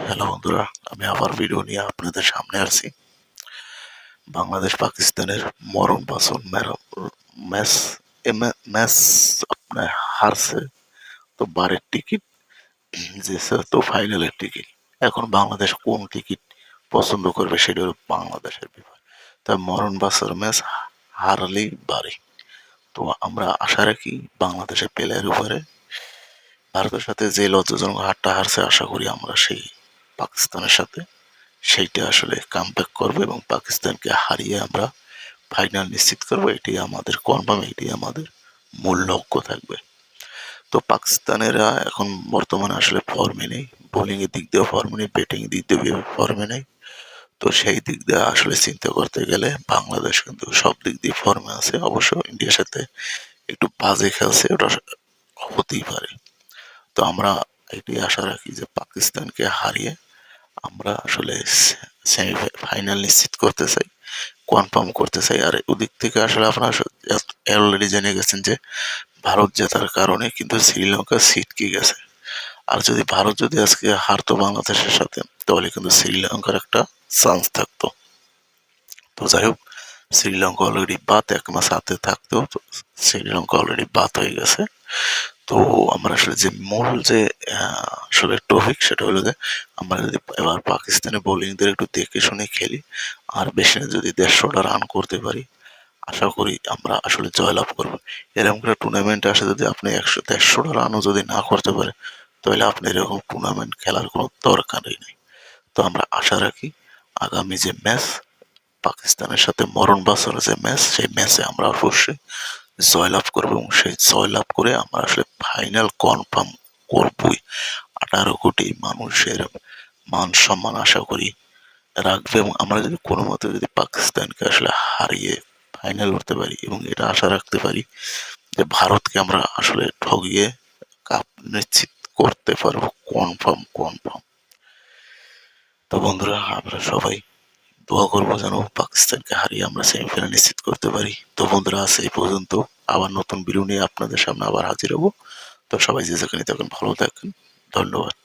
Hello বন্ধুরা, আমি আবার ভিডিও নিয়ে আপনাদের সামনে আসছি। বাংলাদেশ পাকিস্তানের মরণ পাসন ম্যাচ ম্যাচ আপনার হারছে, তো বারের টিকিট জিতছে, তো ফাইনালের টিকিট। এখন বাংলাদেশ কোন টিকিট পছন্দ করবে সেটা হলো বাংলাদেশের ব্যাপার। তাই মরণ বাসর ম্যাচ হারলেই বাড়ে। তো আমরা আশা রাখি বাংলাদেশের প্লেয়ার উপরে ভারতের সাথে যে লজ্জাজনক হারটা হারছে, আশা করি আমরা সেই পাকিস্তানের সাথে সেইটা আসলে কামব্যাক করবে এবং পাকিস্তানকে হারিয়ে আমরা ফাইনাল নিশ্চিত করবো। এটি আমাদের কনফার্ম, এটি আমাদের মূল লক্ষ্য থাকবে। তো পাকিস্তানেরা এখন বর্তমানে আসলে ফর্মে নেই, বোলিং এর দিক দিয়ে ফর্মে নেই, ব্যাটিং দিক দিয়ে ফর্মে নেই। তো সেই দিক দিয়ে আসলে চিন্তা করতে গেলে বাংলাদেশ কিন্তু সব দিক দিয়ে ফর্মে আছে। অবশ্য ইন্ডিয়ার সাথে একটু বাজে খেলছে, ওটা হতেই পারে। তো আমরা এটি আশা রাখি যে পাকিস্তানকে হারিয়ে আমরা আসলে সেমিফাইনাল নিশ্চিত করতে চাই, কনফার্ম করতে চাই। আর ওদিক থেকে আসলে আপনারা অলরেডি জেনে গেছেন যে ভারত জেতার কারণে কিন্তু শ্রীলঙ্কা ছিটকে গেছে। আর যদি ভারত যদি আজকে হারতো বাংলাদেশের সাথে, তাহলে কিন্তু শ্রীলঙ্কার একটা চান্স থাকতো। তো যাই হোক, শ্রীলঙ্কা অলরেডি বাদ, 1 মাস হাতে থাকতেও তো শ্রীলঙ্কা অলরেডি বাদ হয়ে গেছে। তো আমরা আসলে যে মূল যে আসলে টপিক সেটা হলো যে আমরা যদি এবার পাকিস্তানি বোলিংদের একটু দেখে শুনে খেলি আর বেশি না যদি 150টা রান করতে পারি, আশা করি আমরা আসলে জয়লাভ করব। এরকম করে টুর্নামেন্টে আসে যদি আপনি 100-150টা রানও যদি না করতে পারে, তাহলে আপনি এরকম টুর্নামেন্ট খেলার কোনো দরকারই নেই। তো আমরা আশা রাখি আগামী যে ম্যাচ পাকিস্তানের সাথে মরণ বাঁচানোর যে ম্যাচ, সেই ম্যাচে আমরা অবশ্যই জয়লাভ করবো এবং সেই জয়লাভ করে আমরা আসলে ফাইনাল কনফার্ম করবই। 18 কোটি মানুষের মান সম্মান আশা করি রাখবে এবং আমরা যদি কোনো মতে যদি পাকিস্তানকে আসলে হারিয়ে ফাইনাল করতে পারি এবং এটা আশা রাখতে পারি যে ভারতকে আমরা আসলে ঠগিয়ে কাপ নিশ্চিত করতে পারবো, কনফার্ম কনফার্ম। তো বন্ধুরা, আমরা সবাই দোয়া করবো যেন পাকিস্তানকে হারিয়ে আমরা সেমিফাইনাল নিশ্চিত করতে পারি। তো বন্ধুরা, আজ এই পর্যন্ত। আবার নতুন ভিডিও নিয়ে আপনাদের সামনে আবার হাজির হবো। তো সবাই যে যেখানে থাকেন ভালো থাকেন। ধন্যবাদ।